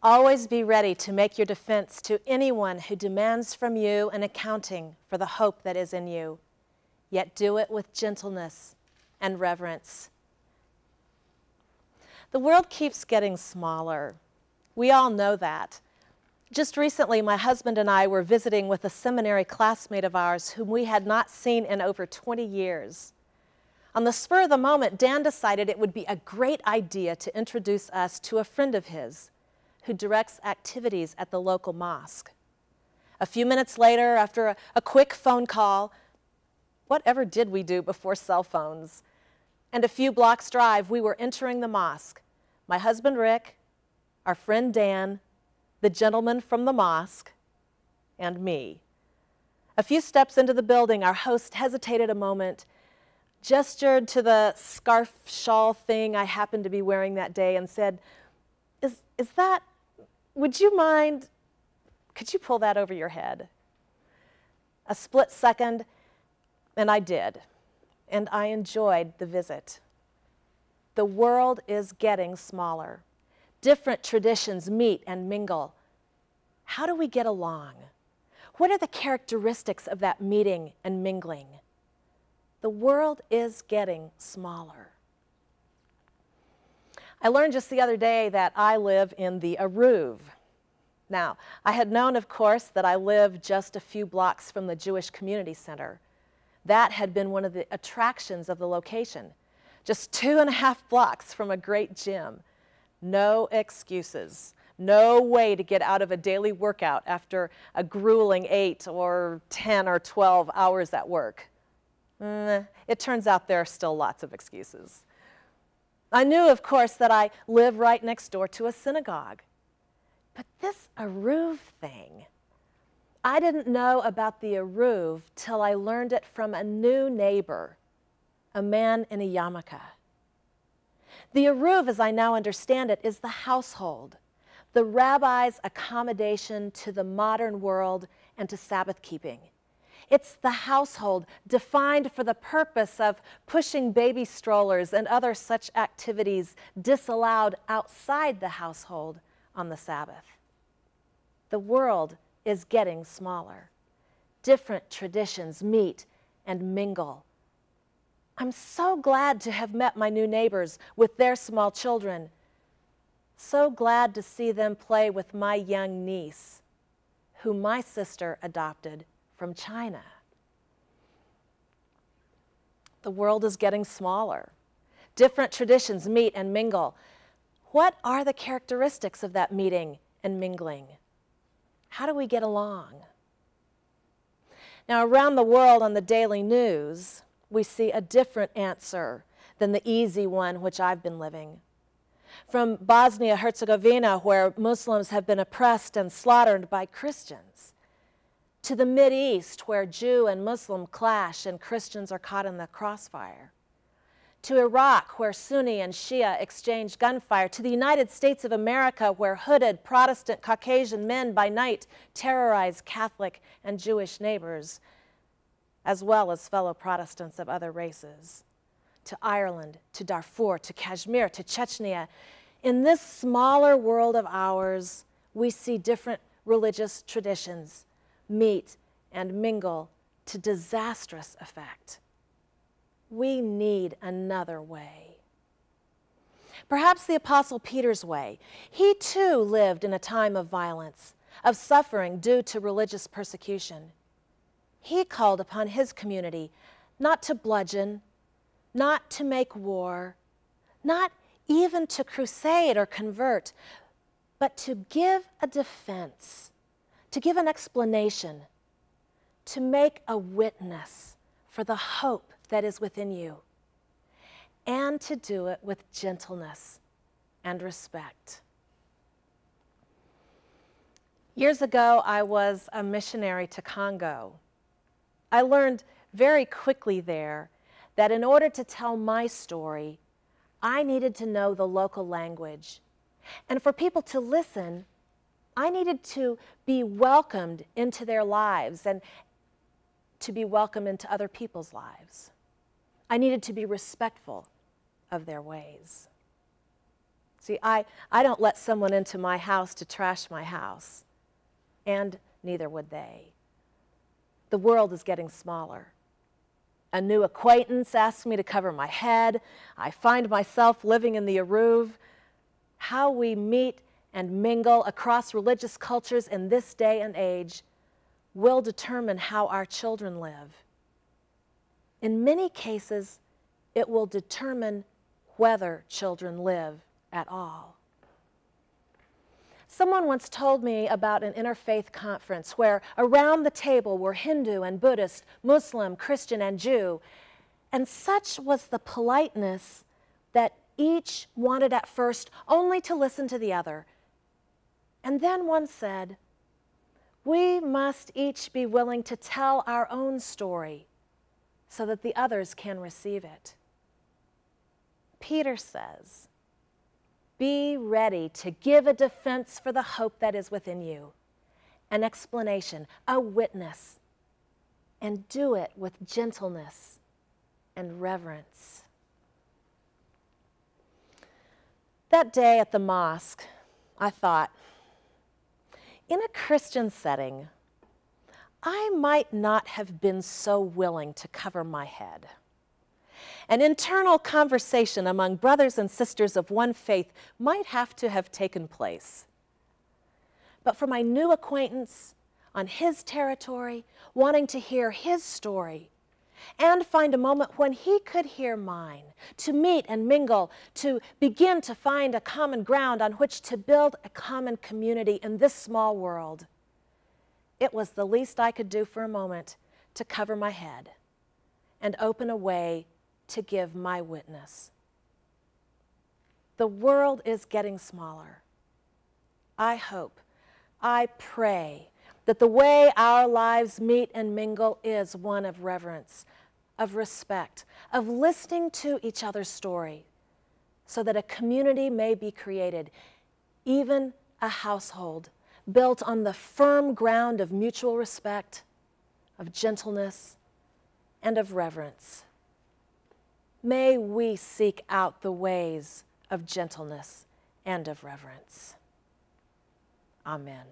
Always be ready to make your defense to anyone who demands from you an accounting for the hope that is in you, yet do it with gentleness and reverence. The world keeps getting smaller. We all know that. Just recently, my husband and I were visiting with a seminary classmate of ours whom we had not seen in over 20 years. On the spur of the moment, Dan decided it would be a great idea to introduce us to a friend of his who directs activities at the local mosque. A few minutes later, after a quick phone call, whatever did we do before cell phones? And a few blocks drive, we were entering the mosque. My husband Rick, our friend Dan, the gentleman from the mosque, and me. A few steps into the building, our host hesitated a moment, gestured to the scarf shawl thing I happened to be wearing that day and said, is that, would you mind, could you pull that over your head? A split second, and I did, and I enjoyed the visit. The world is getting smaller. Different traditions meet and mingle. How do we get along? What are the characteristics of that meeting and mingling? The world is getting smaller. I learned just the other day that I live in the Aruv. Now, I had known, of course, that I live just a few blocks from the Jewish Community Center. That had been one of the attractions of the location. Just 2.5 blocks from a great gym. No excuses. No way to get out of a daily workout after a grueling 8 or 10 or 12 hours at work. It turns out there are still lots of excuses. I knew, of course, that I live right next door to a synagogue. But this Aruv thing, I didn't know about the Aruv till I learned it from a new neighbor, a man in a yarmulke. The Aruv, as I now understand it, is the household, the rabbi's accommodation to the modern world and to Sabbath keeping. It's the household defined for the purpose of pushing baby strollers and other such activities disallowed outside the household on the Sabbath. The world is getting smaller. Different traditions meet and mingle. I'm so glad to have met my new neighbors with their small children. So glad to see them play with my young niece, whom my sister adopted from China. The world is getting smaller. Different traditions meet and mingle. What are the characteristics of that meeting and mingling? How do we get along? Now, around the world on the daily news, we see a different answer than the easy one which I've been living. From Bosnia-Herzegovina, where Muslims have been oppressed and slaughtered by Christians, to the Mideast, where Jew and Muslim clash and Christians are caught in the crossfire, to Iraq, where Sunni and Shia exchange gunfire, to the United States of America, where hooded Protestant Caucasian men by night terrorize Catholic and Jewish neighbors, as well as fellow Protestants of other races, to Ireland, to Darfur, to Kashmir, to Chechnya. In this smaller world of ours, we see different religious traditions meet and mingle to disastrous effect. We need another way. Perhaps the Apostle Peter's way. He too lived in a time of violence, of suffering due to religious persecution. He called upon his community not to bludgeon, not to make war, not even to crusade or convert, but to give a defense, to give an explanation, to make a witness for the hope that is within you, and to do it with gentleness and respect. Years ago, I was a missionary to Congo. I learned very quickly there that in order to tell my story, I needed to know the local language. And for people to listen, I needed to be welcomed into their lives and to be welcomed into other people's lives. I needed to be respectful of their ways. See, I don't let someone into my house to trash my house, and neither would they. The world is getting smaller. A new acquaintance asks me to cover my head. I find myself living in the Aruv. How we meet and mingle across religious cultures in this day and age will determine how our children live. In many cases, it will determine whether children live at all. Someone once told me about an interfaith conference where around the table were Hindu and Buddhist, Muslim, Christian, and Jew, and such was the politeness that each wanted at first only to listen to the other. And then one said, "We must each be willing to tell our own story so that the others can receive it." Peter says, "Be ready to give a defense for the hope that is within you, an explanation, a witness, and do it with gentleness and reverence." That day at the mosque, I thought, in a Christian setting, I might not have been so willing to cover my head. An internal conversation among brothers and sisters of one faith might have to have taken place. But for my new acquaintance on his territory, wanting to hear his story, and find a moment when he could hear mine, to meet and mingle, to begin to find a common ground on which to build a common community in this small world, it was the least I could do for a moment to cover my head and open a way to give my witness. The world is getting smaller. I hope, I pray that the way our lives meet and mingle is one of reverence, of respect, of listening to each other's story, so that a community may be created, even a household built on the firm ground of mutual respect, of gentleness, and of reverence. May we seek out the ways of gentleness and of reverence. Amen.